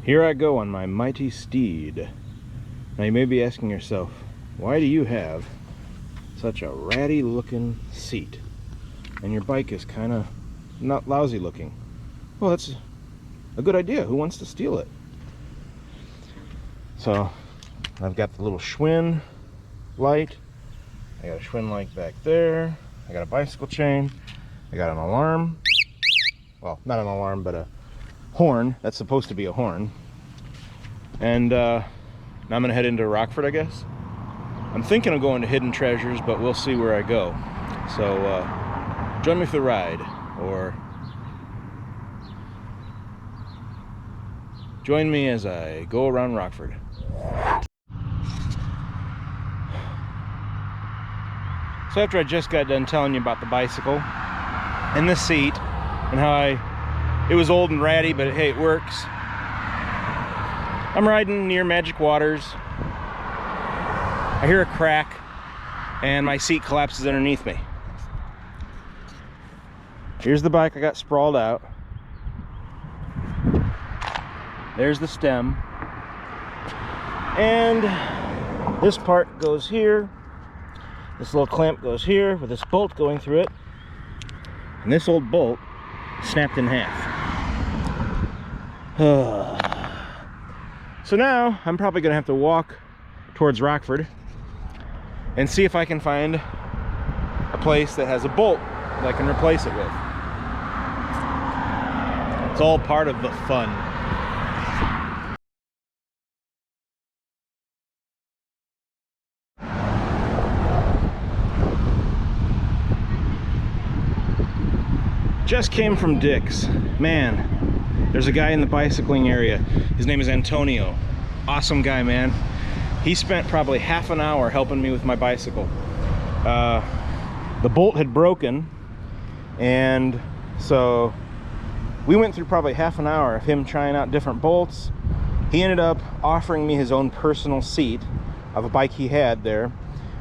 Here I go on my mighty steed. Now you may be asking yourself, why do you have such a ratty looking seat and your bike is kind of not lousy looking? Well, that's a good idea. Who wants to steal it? So I've got the little Schwinn light. I got a Schwinn light back there. I got a bicycle chain. I got an alarm. Well, not an alarm, but a horn. That's supposed to be a horn. And now I'm gonna head into Rockford, I guess. I'm thinking of going to Hidden Treasures, but we'll see where I go. So join me for the ride, or join me as I go around Rockford. So after I just got done telling you about the bicycle and the seat and how it was old and ratty, but hey, it works. I'm riding near Magic Waters. I hear a crack and my seat collapses underneath me. Here's the bike I got sprawled out. There's the stem. And this part goes here. This little clamp goes here with this bolt going through it. And this old bolt snapped in half. So now I'm probably gonna have to walk towards Rockford and see if I can find a place that has a bolt that I can replace it with. It's all part of the fun. Just came from Dick's. Man, there's a guy in the bicycling area. His name is Antonio. Awesome guy, man. He spent probably half an hour helping me with my bicycle. The bolt had broken, and so we went through probably half an hour of him trying out different bolts. He ended up offering me his own personal seat of a bike he had there.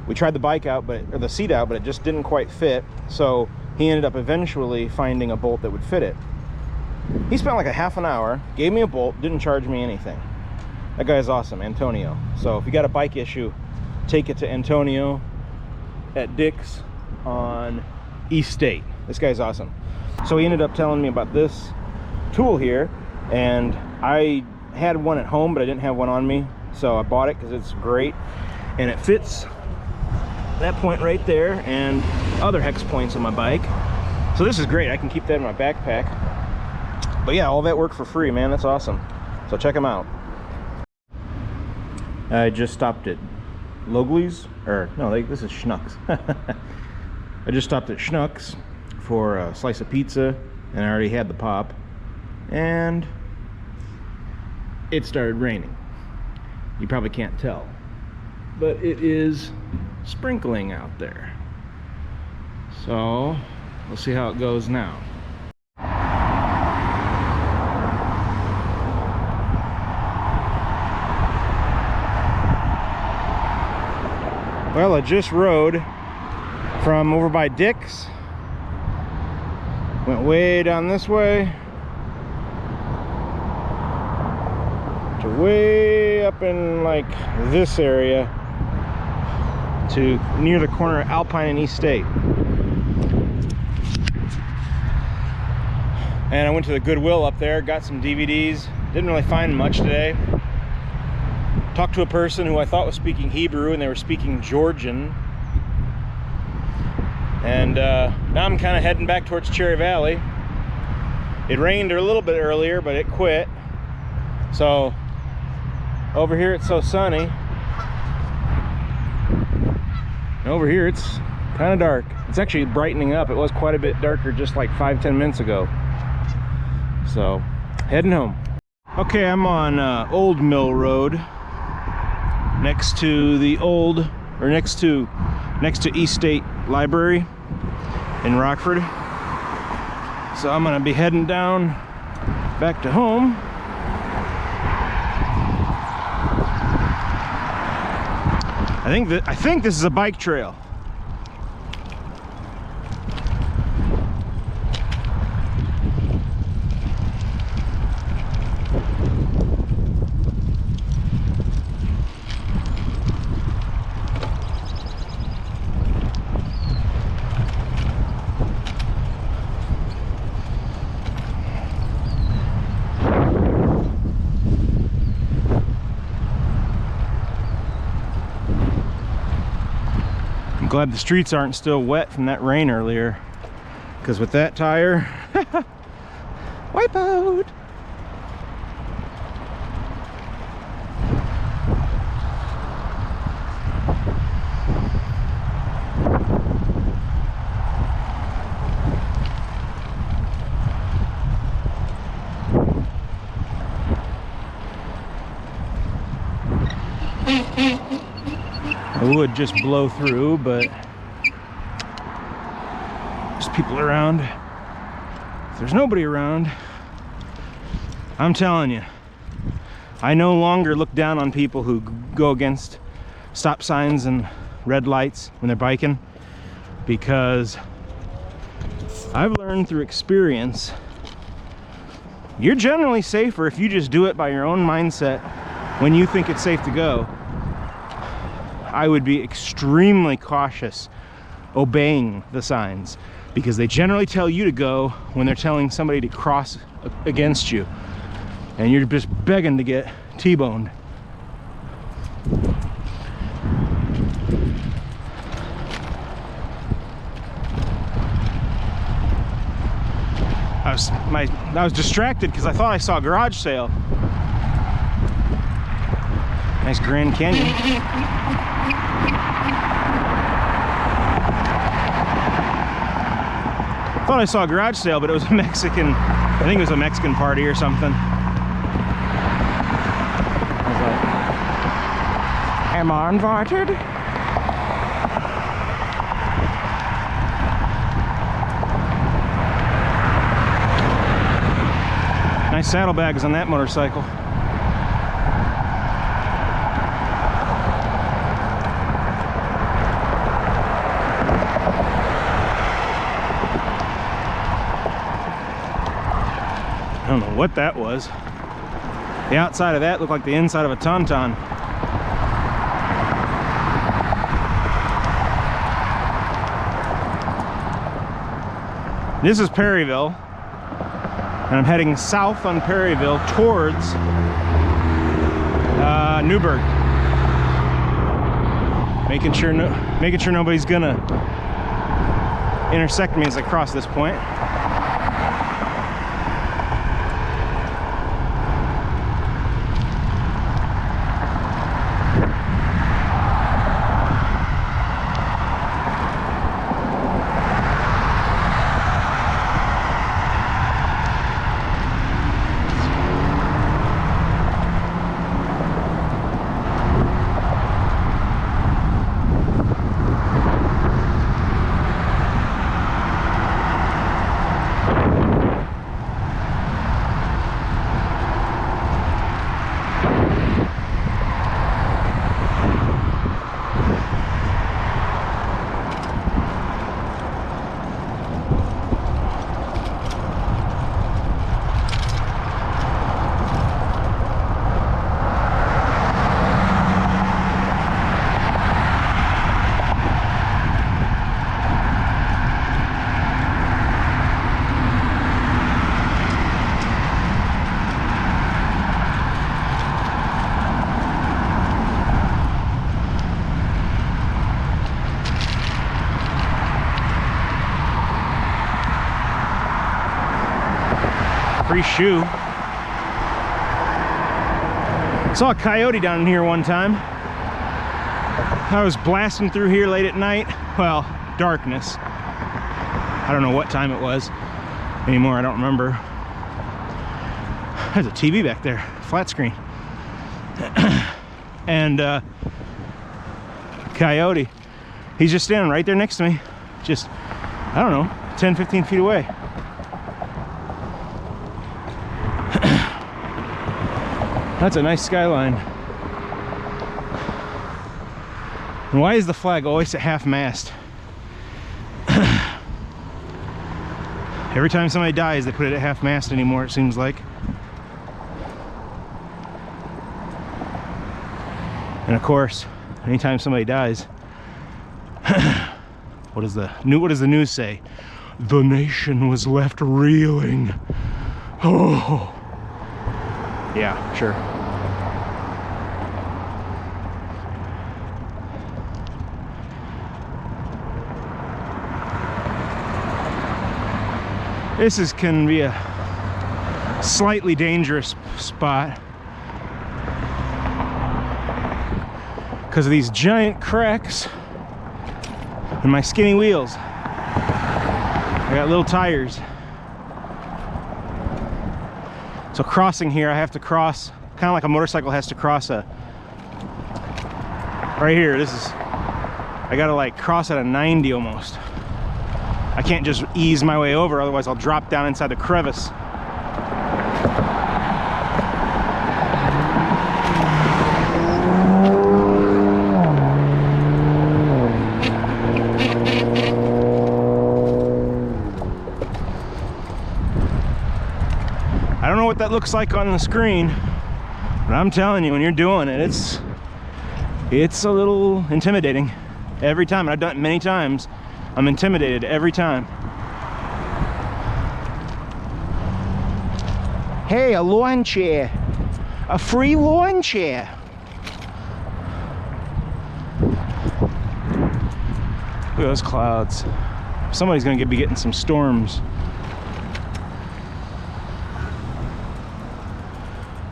We tried the bike out, or the seat out, but it just didn't quite fit. So he ended up eventually finding a bolt that would fit it. He spent like a half an hour, gave me a bolt, didn't charge me anything. That guy is awesome, Antonio. So if you got a bike issue, take it to Antonio at Dick's on East State. This guy's awesome. So he ended up telling me about this tool here, and I had one at home, but I didn't have one on me. So I bought it because it's great, and it fits that point right there and other hex points on my bike. So this is great. I can keep that in my backpack. But yeah, all that worked for free, man. That's awesome. So check them out. I just stopped at Logley's, or no, this is Schnucks. I just stopped at Schnucks for a slice of pizza, and I already had the pop, and it started raining. You probably can't tell, but it is sprinkling out there. So we'll see how it goes now. Well, I just rode from over by Dick's, went way down this way to way up in like this area to near the corner of Alpine and East State. And I went to the Goodwill up there, got some DVDs. Didn't really find much today. Talked to a person who I thought was speaking Hebrew, and they were speaking Georgian. And now I'm kind of heading back towards Cherry Valley. It rained a little bit earlier, but it quit. So over here it's so sunny. And over here it's kind of dark. It's actually brightening up. It was quite a bit darker just like 5-10 minutes ago. So heading home. Okay, I'm on Old Mill Road, next to the next to East State Library in Rockford. So I'm gonna be heading down back to home. I think this is a bike trail. I'm glad the streets aren't still wet from that rain earlier, because with that tire, wipe out. I would just blow through, but there's people around. If there's nobody around, I'm telling you, I no longer look down on people who go against stop signs and red lights when they're biking, because I've learned through experience, you're generally safer if you just do it by your own mindset when you think it's safe to go. I would be extremely cautious obeying the signs, because they generally tell you to go when they're telling somebody to cross against you, and you're just begging to get T-boned. I was distracted because I thought I saw a garage sale. Nice Grand Canyon. Thought I saw a garage sale, but it was a Mexican, I think it was a Mexican party or something. I was like, am I invited? Nice saddlebags on that motorcycle. I don't know what that was. The outside of that looked like the inside of a tauntaun. This is Perryville, and I'm heading south on Perryville towards Newburgh. Making sure nobody's gonna intersect me as I cross this point. Free shoe. Saw a coyote down in here one time. I was blasting through here late at night. Well, darkness. I don't know what time it was anymore. I don't remember. There's a TV back there, flat screen. And coyote, he's just standing right there next to me. Just, I don't know, 10, 15 feet away. That's a nice skyline. And why is the flag always at half-mast? Every time somebody dies, they put it at half-mast anymore, it seems like. And of course, anytime somebody dies, what does the news say? The nation was left reeling. Oh. Yeah, sure. This can be a slightly dangerous spot because of these giant cracks in my skinny wheels. I got little tires. So crossing here, I have to cross kind of like a motorcycle has to cross a, right here, this is, I gotta like cross at a 90 almost. I can't just ease my way over, otherwise I'll drop down inside the crevice. I don't know what that looks like on the screen, but I'm telling you, when you're doing it, it's a little intimidating every time. And I've done it many times. I'm intimidated every time. Hey, a lawn chair. A free lawn chair. Look at those clouds. Somebody's gonna be getting some storms.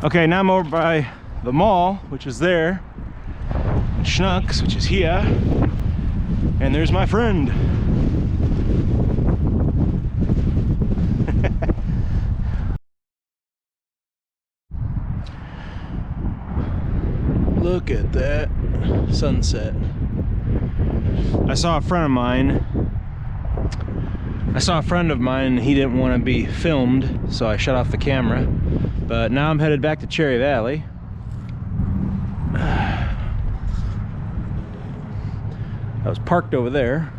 Okay, now I'm over by the mall, which is there. Schnucks, which is here. And there's my friend. Look at that sunset. I saw a friend of mine, he didn't want to be filmed, so I shut off the camera. But now I'm headed back to Cherry Valley. I was parked over there.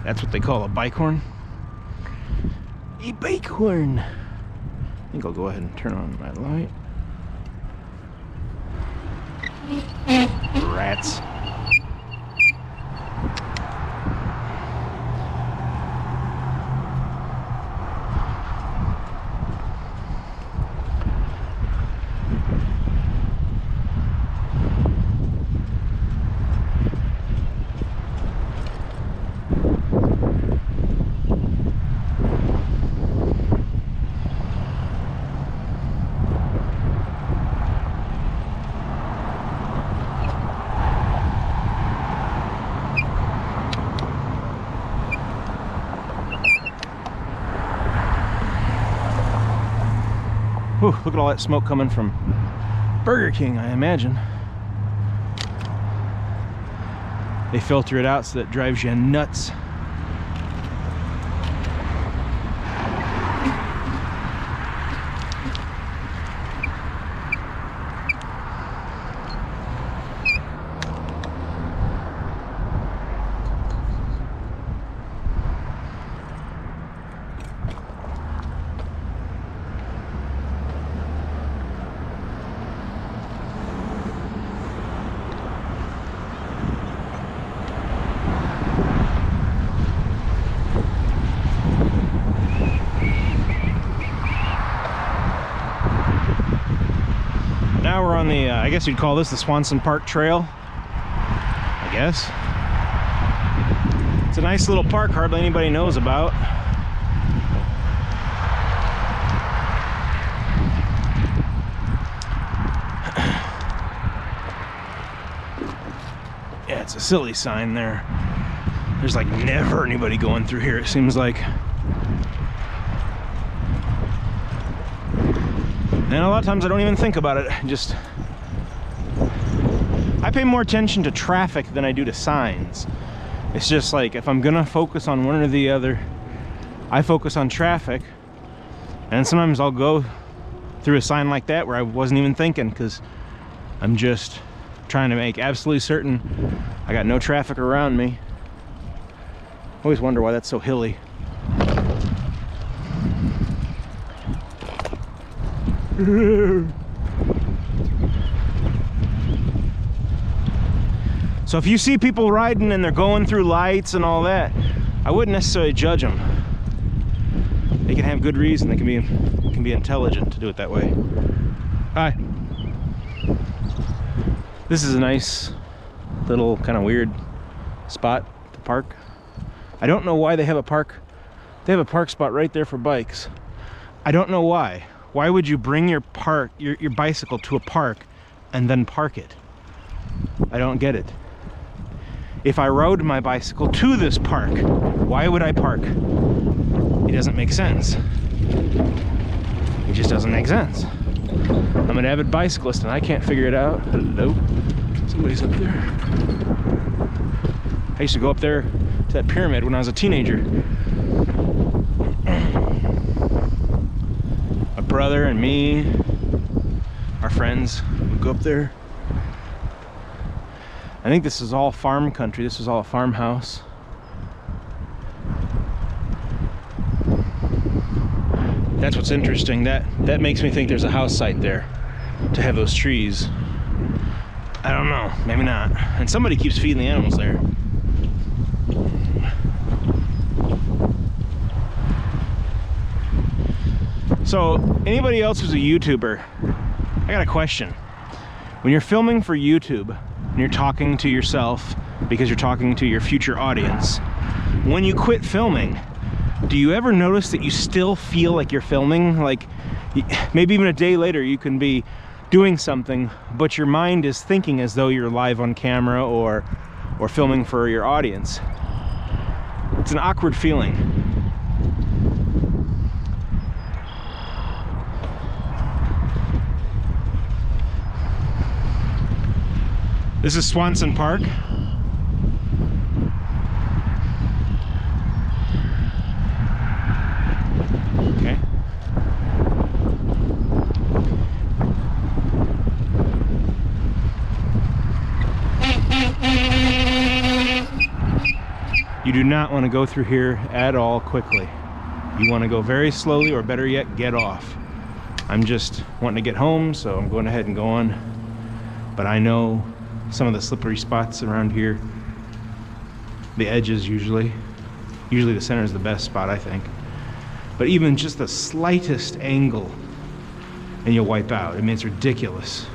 That's what they call a bike horn. A bike horn. I think I'll go ahead and turn on my light. Rats. Whew, look at all that smoke coming from Burger King, I imagine. They filter it out so that it drives you nuts. Now we're on the, I guess you'd call this the Swanson Park Trail, I guess. It's a nice little park hardly anybody knows about. Yeah, it's a silly sign there. There's like never anybody going through here, it seems like. And a lot of times I don't even think about it. I pay more attention to traffic than I do to signs. It's just like if I'm gonna focus on one or the other, I focus on traffic. And sometimes I'll go through a sign like that where I wasn't even thinking because I'm just trying to make absolutely certain I got no traffic around me. I always wonder why that's so hilly. So if you see people riding and they're going through lights and all that, I wouldn't necessarily judge them. They can have good reason. They can can be intelligent to do it that way. Hi. This is a nice little kind of weird spot to park. I don't know why they have a park. They have a park spot right there for bikes. I don't know why. Why would you bring your bicycle to a park and then park it? I don't get it. If I rode my bicycle to this park, why would I park? It doesn't make sense. It just doesn't make sense. I'm an avid bicyclist and I can't figure it out. Hello. Somebody's up there. I used to go up there to that pyramid when I was a teenager. My brother and me, our friends, would go up there. I think this is all farm country. This is all a farmhouse. That's what's interesting. That makes me think there's a house site there to have those trees. I don't know, maybe not. And somebody keeps feeding the animals there. So, anybody else who's a YouTuber, I got a question. When you're filming for YouTube and you're talking to yourself because you're talking to your future audience, when you quit filming, do you ever notice that you still feel like you're filming? Like, maybe even a day later you can be doing something, but your mind is thinking as though you're live on camera or filming for your audience. It's an awkward feeling. This is Swanson Park. Okay. You do not want to go through here at all quickly. You want to go very slowly, or better yet, get off. I'm just wanting to get home, so I'm going ahead and going. But I know some of the slippery spots around here, the edges usually the center is the best spot, I think. But even just the slightest angle and you'll wipe out. I mean, it's ridiculous.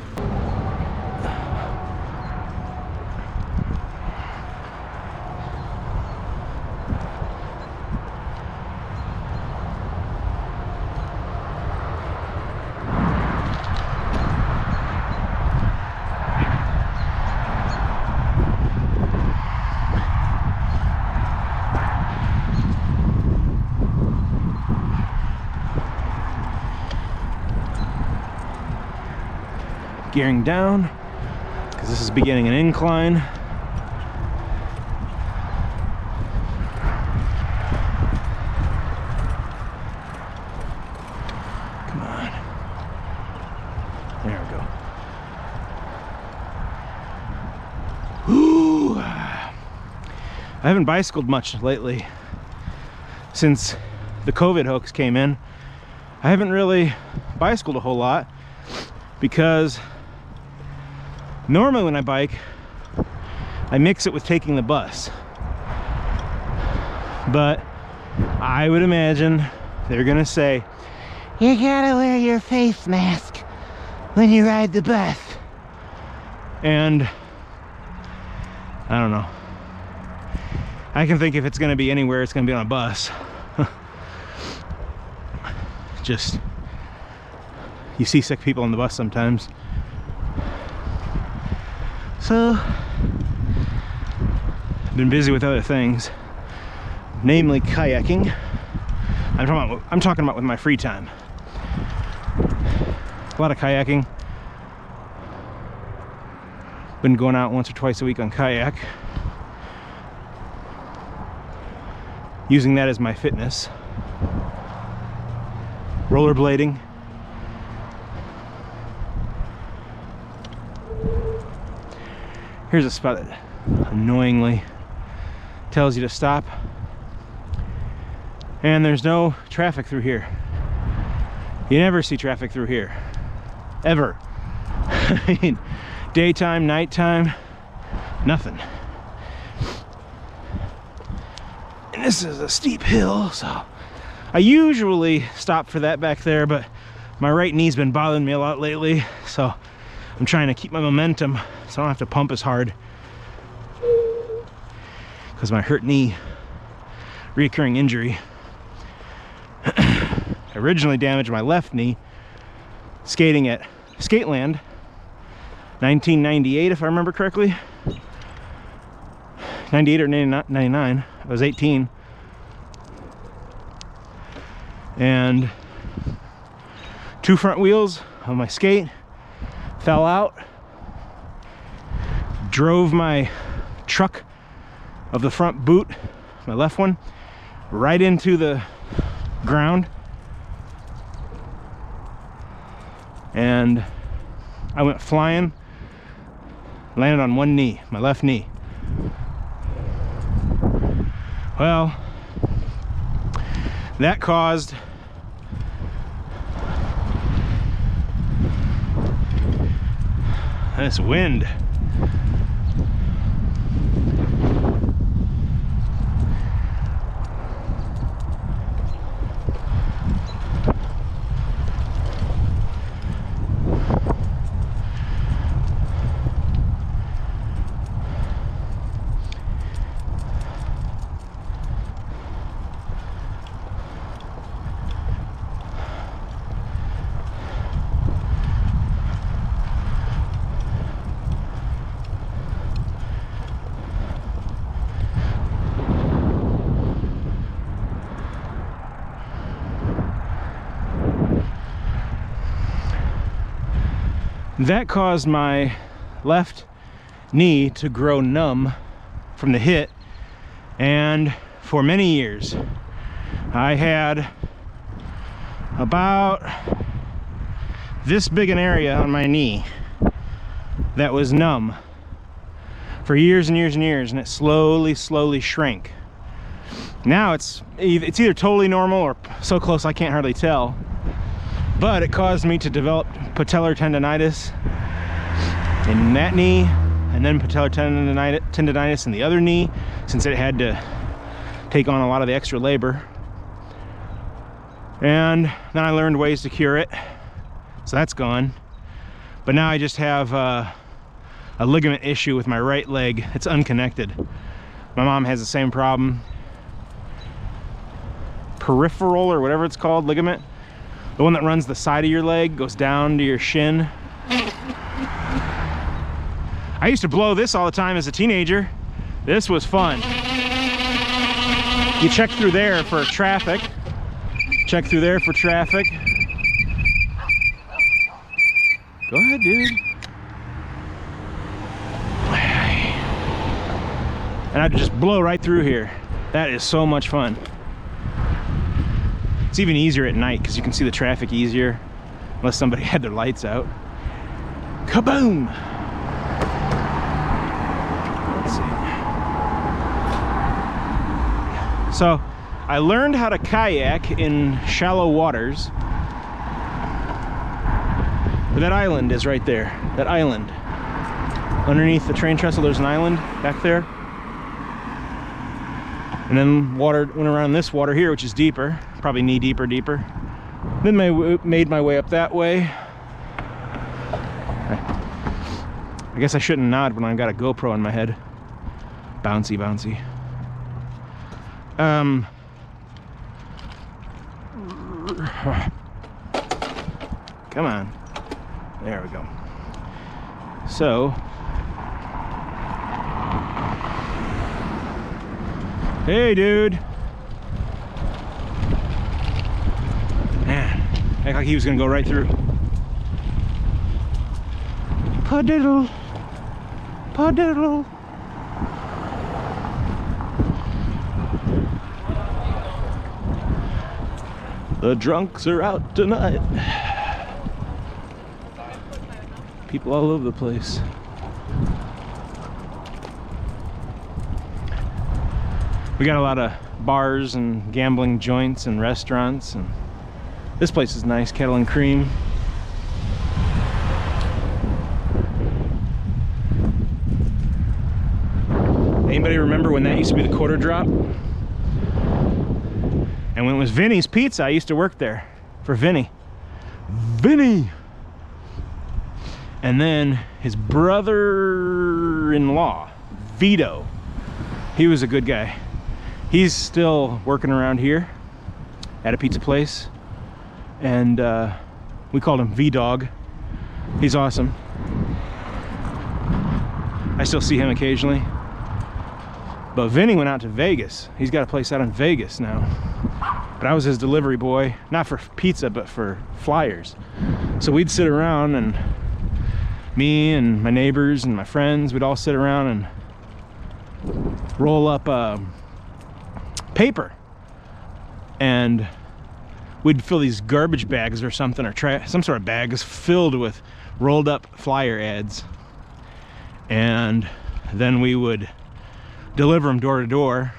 Gearing down because this is beginning an incline. Come on. There we go. Whew. I haven't bicycled much lately since the COVID hoax came in. I haven't really bicycled a whole lot because normally when I bike, I mix it with taking the bus. But I would imagine they're gonna say, you gotta wear your face mask when you ride the bus. And I don't know. I can think if it's gonna be anywhere, it's gonna be on a bus. Just, you see sick people on the bus sometimes. So, I've been busy with other things, namely kayaking. I'm talking about with my free time. A lot of kayaking. Been going out once or twice a week on kayak. Using that as my fitness. Rollerblading. Here's a spot that annoyingly tells you to stop. And there's no traffic through here. You never see traffic through here. Ever. I mean, daytime, nighttime, nothing. And this is a steep hill, so I usually stop for that back there, but My right knee's been bothering me a lot lately, so I'm trying to keep my momentum so I don't have to pump as hard. Because my hurt knee, recurring injury, originally damaged my left knee skating at Skateland, 1998 if I remember correctly. 98 or 99, I was 18. And two front wheels of my skate fell out, drove my truck of the front boot, my left one, right into the ground, and I went flying, landed on one knee, my left knee. Well, that caused this wind. That caused my left knee to grow numb from the hit, and for many years I had about this big an area on my knee that was numb for years and years and years, and it slowly shrank. Now it's either totally normal or so close I can't hardly tell, but it caused me to develop patellar tendonitis in that knee, and then patellar tendonitis in the other knee, since it had to take on a lot of the extra labor. And then I learned ways to cure it, so that's gone. But now I just have a ligament issue with my right leg. It's unconnected. My mom has the same problem. Peripheral, or whatever it's called, ligament. The one that runs the side of your leg, goes down to your shin. I used to blow this all the time as a teenager. This was fun. You check through there for traffic. Check through there for traffic. Go ahead, dude. And I'd just blow right through here. That is so much fun. It's even easier at night because you can see the traffic easier, unless somebody had their lights out. Kaboom! Let's see. So, I learned how to kayak in shallow waters. But that island is right there. That island. Underneath the train trestle, there's an island back there. And then water went around this water here, which is deeper, probably knee deep or deeper. Then made my way up that way. I guess I shouldn't nod when I've got a GoPro on my head. Bouncy, bouncy. Come on. There we go. So, hey, dude. Man, act like he was gonna go right through. Padiddle, padiddle. The drunks are out tonight. People all over the place. We got a lot of bars and gambling joints and restaurants, and this place is nice, Kettle and Cream. Anybody remember when that used to be the quarter drop? And when it was Vinny's Pizza, I used to work there for Vinny. Vinny. And then his brother-in-law, Vito. He was a good guy. He's still working around here at a pizza place. And we called him V-Dog. He's awesome. I still see him occasionally. But Vinny went out to Vegas. He's got a place out in Vegas now. But I was his delivery boy, not for pizza, but for flyers. So we'd sit around, and me and my neighbors and my friends, we'd all sit around and roll up paper. And we'd fill these garbage bags or something, or some sort of bags filled with rolled up flyer ads. And then we would deliver them door to door.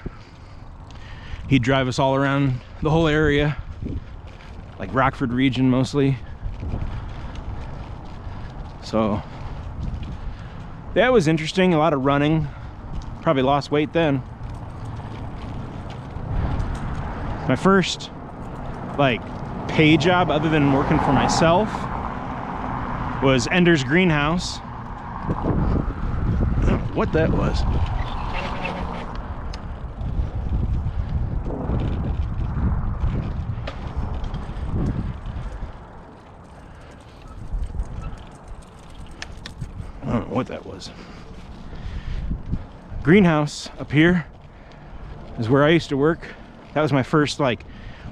He'd drive us all around the whole area, like Rockford region mostly. So that was interesting, a lot of running. Probably lost weight then. My first like pay job other than working for myself was Ender's Greenhouse. I don't know what that was. I don't know what that was. Greenhouse up here is where I used to work. That was my first like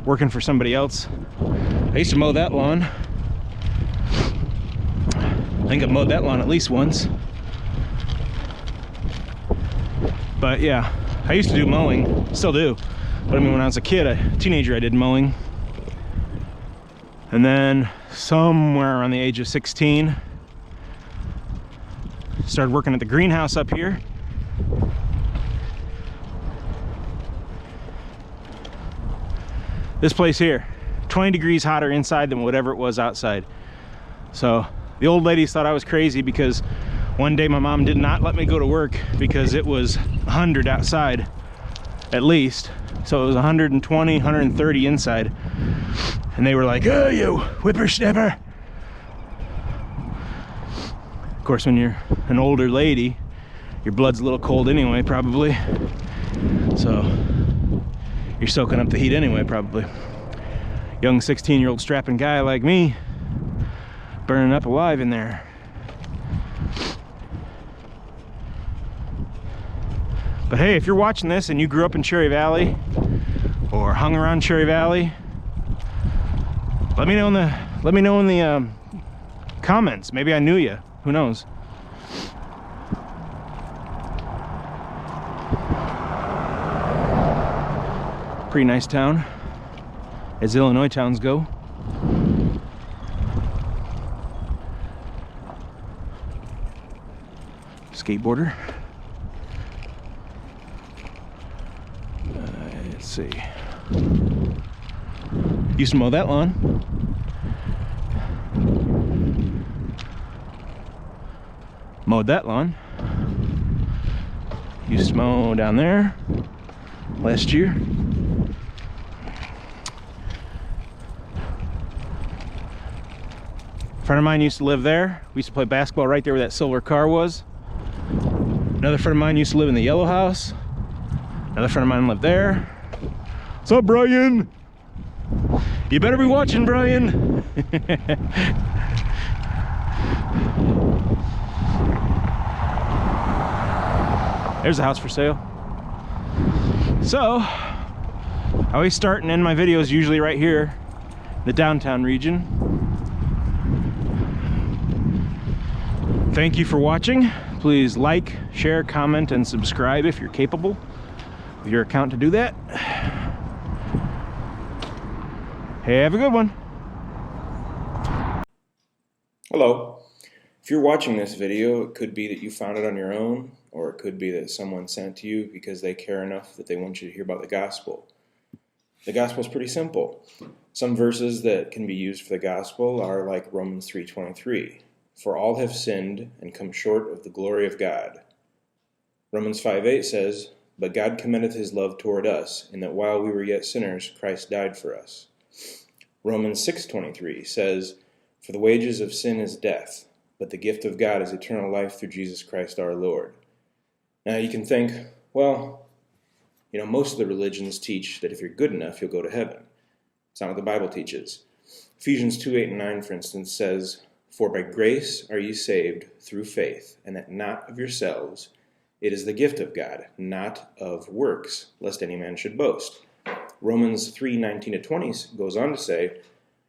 working for somebody else. I used to mow that lawn. I think I've mowed that lawn at least once. But yeah, I used to do mowing, still do. But I mean, when I was a kid, a teenager, I did mowing. And then somewhere around the age of 16, started working at the greenhouse up here. This place here, 20 degrees hotter inside than whatever it was outside. So the old ladies thought I was crazy because one day my mom did not let me go to work because it was 100 outside at least. So it was 120, 130 inside. And they were like, "Oh, you whippersnapper." Of course, when you're an older lady, your blood's a little cold anyway, probably. So you're soaking up the heat anyway, probably. Young 16-year-old strapping guy like me, burning up alive in there. But hey, if you're watching this and you grew up in Cherry Valley or hung around Cherry Valley, let me know in the comments. Maybe I knew you. Who knows? Pretty nice town, as Illinois towns go. Skateboarder. Let's see. Used to mow that lawn. Mowed that lawn. Used to mow down there last year. A friend of mine used to live there. We used to play basketball right there where that silver car was. Another friend of mine used to live in the yellow house. Another friend of mine lived there. What's up, Brian? You better be watching, Brian. There's a house for sale. So, I always start and end my videos usually right here, the downtown region. Thank you for watching. Please like, share, comment, and subscribe if you're capable with your account to do that. Have a good one. Hello. If you're watching this video, it could be that you found it on your own, or it could be that someone sent it to you because they care enough that they want you to hear about the gospel. The gospel is pretty simple. Some verses that can be used for the gospel are like Romans 3:23. For all have sinned and come short of the glory of God. Romans 5:8 says, But God commendeth his love toward us, in that while we were yet sinners, Christ died for us. Romans 6:23 says, For the wages of sin is death, but the gift of God is eternal life through Jesus Christ our Lord. Now you can think, well, most of the religions teach that if you're good enough, you'll go to heaven. It's not what the Bible teaches. Ephesians 2:8 and 9, for instance, says, For by grace are ye saved through faith, and that not of yourselves. It is the gift of God, not of works, lest any man should boast. Romans 3:19-20 goes on to say,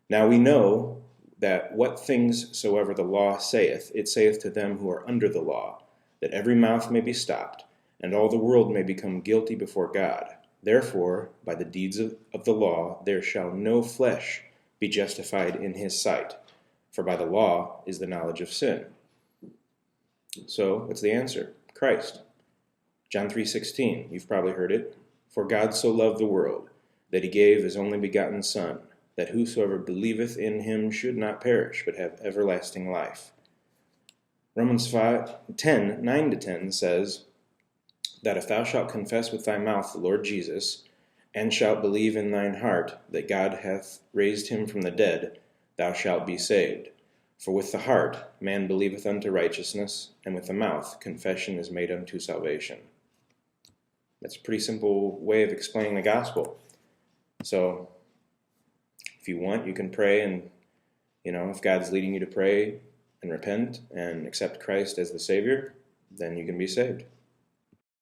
Now we know that what things soever the law saith, it saith to them who are under the law, that every mouth may be stopped, and all the world may become guilty before God. Therefore, by the deeds of the law, there shall no flesh be justified in his sight, for by the law is the knowledge of sin. So, what's the answer? Christ. John 3:16, you've probably heard it. For God so loved the world, that he gave his only begotten Son, that whosoever believeth in him should not perish, but have everlasting life. Romans 9-10 says, that if thou shalt confess with thy mouth the Lord Jesus, and shalt believe in thine heart that God hath raised him from the dead, thou shalt be saved. For with the heart man believeth unto righteousness, and with the mouth confession is made unto salvation. That's a pretty simple way of explaining the gospel. So, if you want, you can pray, and, if God's leading you to pray and repent and accept Christ as the Savior, then you can be saved.